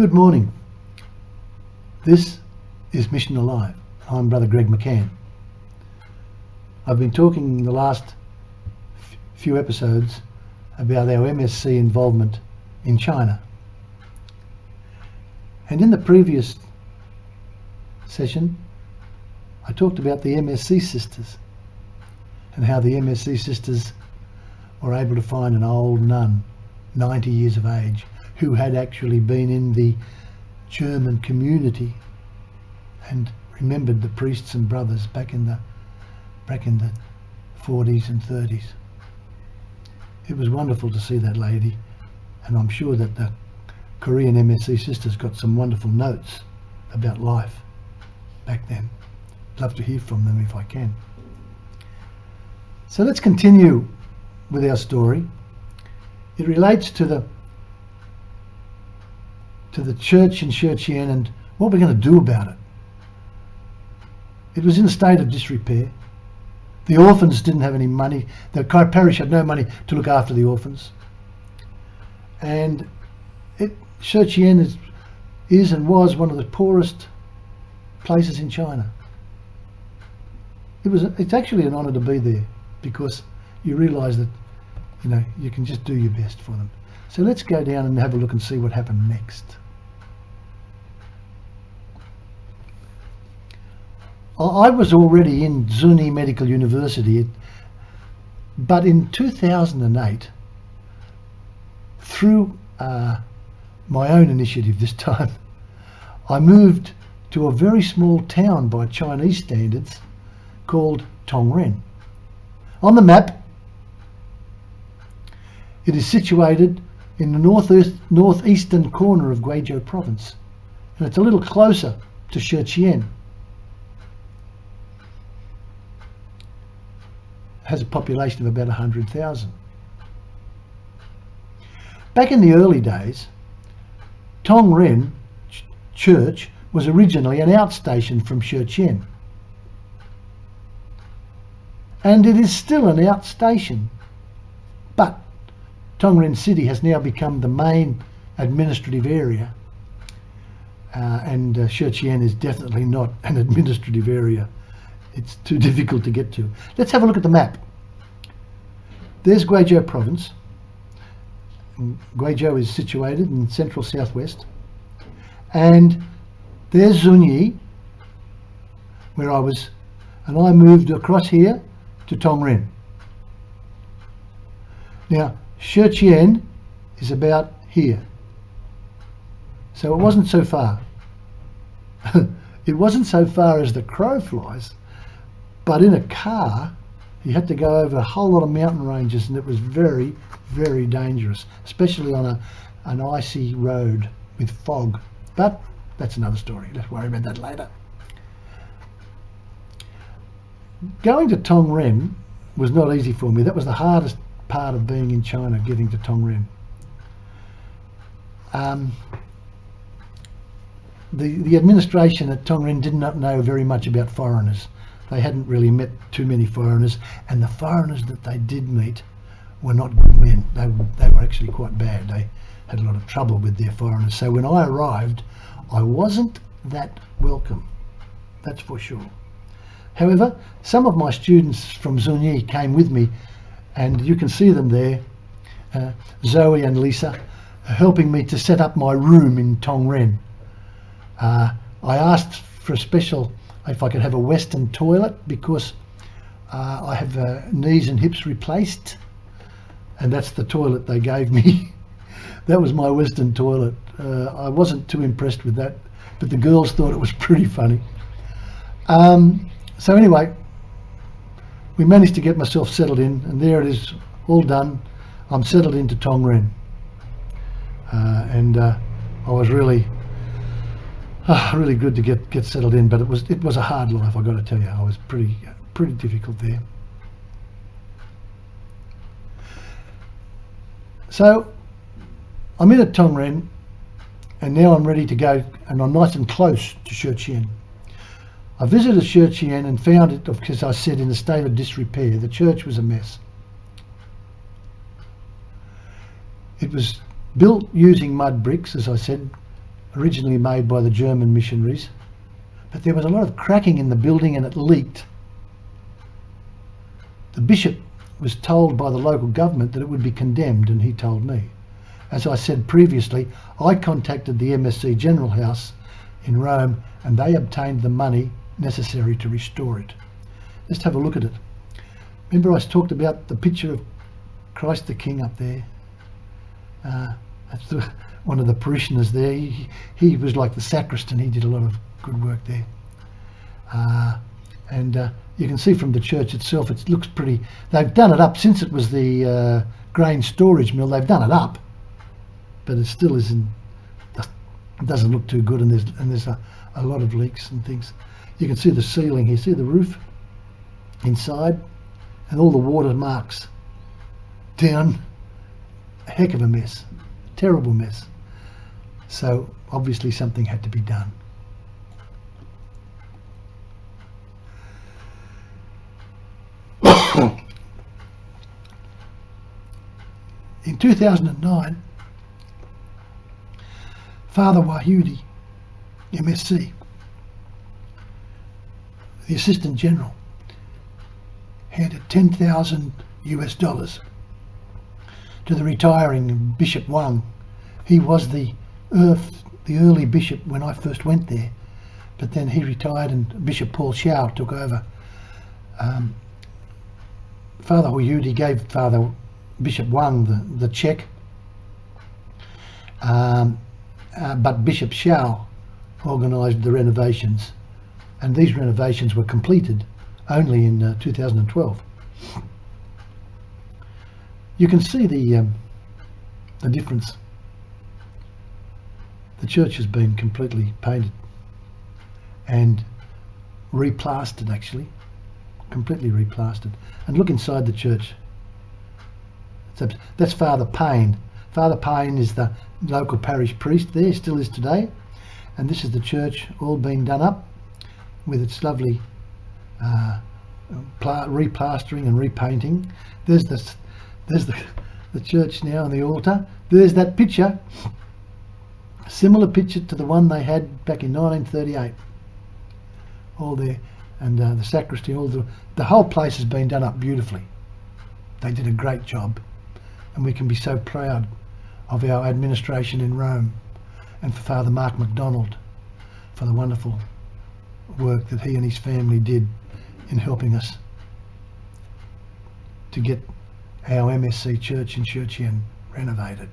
Good morning. This is Mission Alive. I'm Brother Greg McCann. I've been talking in the last few episodes about our MSC involvement in China. And in the previous session, I talked about the MSC sisters and how the MSC sisters were able to find an old nun, 90 years of age, who had actually been in the German community and remembered the priests and brothers back in the 40s and 30s. It was wonderful to see that lady, and I'm sure that the Korean MSC sisters got some wonderful notes about life back then. I'd love to hear from them if I can. So let's continue with our story. It relates to the church in Shenzhen and what we're going to do about it. It was in a state of disrepair. The orphans didn't have any money. The parish had no money to look after the orphans. And Shenzhen is and was one of the poorest places in China. It's actually an honour to be there, because you realise that you can just do your best for them. So let's go down and have a look and see what happened next. I was already in Zuni Medical University, but in 2008, through my own initiative this time, I moved to a very small town by Chinese standards called Tongren. On the map, it is situated in the northeastern corner of Guizhou province, and it's a little closer to Shenzhen. Has a population of about 100,000. Back in the early days, Tongren Church was originally an outstation from Shenzhen, and it is still an outstation, but Tongren City has now become the main administrative area, and Shenzhen is definitely not an administrative area. It's too difficult to get to. Let's have a look at the map. There's Guizhou province. Guizhou is situated in central southwest. And there's Zunyi, where I was, and I moved across here to Tongren. Now, Shenzhen is about here. So it wasn't so far. It wasn't so far as the crow flies. But in a car, you had to go over a whole lot of mountain ranges, and it was very, very dangerous, especially on an icy road with fog. But that's another story. Let's worry about that later. Going to Tongren was not easy for me. That was the hardest part of being in China, getting to Tongren. The administration at Tongren did not know very much about foreigners. They hadn't really met too many foreigners, and the foreigners that they did meet were not good men. They were actually quite bad. They had a lot of trouble with their foreigners. So when I arrived, I wasn't that welcome, that's for sure. However, some of my students from Zunyi came with me, and you can see them there, Zoe and Lisa, helping me to set up my room in Tongren. I asked for a special, if I could have a Western toilet, because I have knees and hips replaced, and that's the toilet they gave me. That was my Western toilet. I wasn't too impressed with that, but the girls thought it was pretty funny. So anyway, we managed to get myself settled in, and there it is, all done. I'm settled into Tongren, and I was really good to get settled in, but it was a hard life, I got to tell you. I was pretty difficult there. So I'm in at Tongren, and now I'm ready to go, and I'm nice and close to Shenzhen. I visited Shenzhen and found it, as I said, in a state of disrepair. The church was a mess. It was built using mud bricks, as I said, originally made by the German missionaries, but there was a lot of cracking in the building and it leaked. The bishop was told by the local government that it would be condemned, and he told me. As I said previously, I contacted the MSC General House in Rome and they obtained the money necessary to restore it. Just have a look at it. Remember I talked about the picture of Christ the King up there? That's one of the parishioners there. He was like the sacristan. He did a lot of good work there. And you can see from the church itself, it looks pretty. They've done it up since it was the grain storage mill. They've done it up, but it still isn't. It doesn't look too good, and there's a lot of leaks and things. You can see the ceiling here. See the roof inside, and all the water marks down. A heck of a mess, terrible mess. So obviously something had to be done. In 2009, Father Wahudi, MSC, the Assistant General, handed $10,000 to the retiring Bishop Wang. He was the early bishop when I first went there, but then he retired and Bishop Paul Shao took over. Father Wahudi gave Father Bishop Wang the cheque, but Bishop Shao organised the renovations, and these renovations were completed only in 2012. You can see the difference. The church has been completely painted and replastered, actually, completely replastered. And look inside the church. That's Father Payne. Father Payne is the local parish priest there, still is today. And this is the church all been done up with its lovely replastering and repainting. There's the church now and the altar. There's that picture, a similar picture to the one they had back in 1938. All there, and the sacristy, the whole place has been done up beautifully. They did a great job, and we can be so proud of our administration in Rome, and for Father Mark MacDonald for the wonderful work that he and his family did in helping us to get our MSC church in Churchian renovated.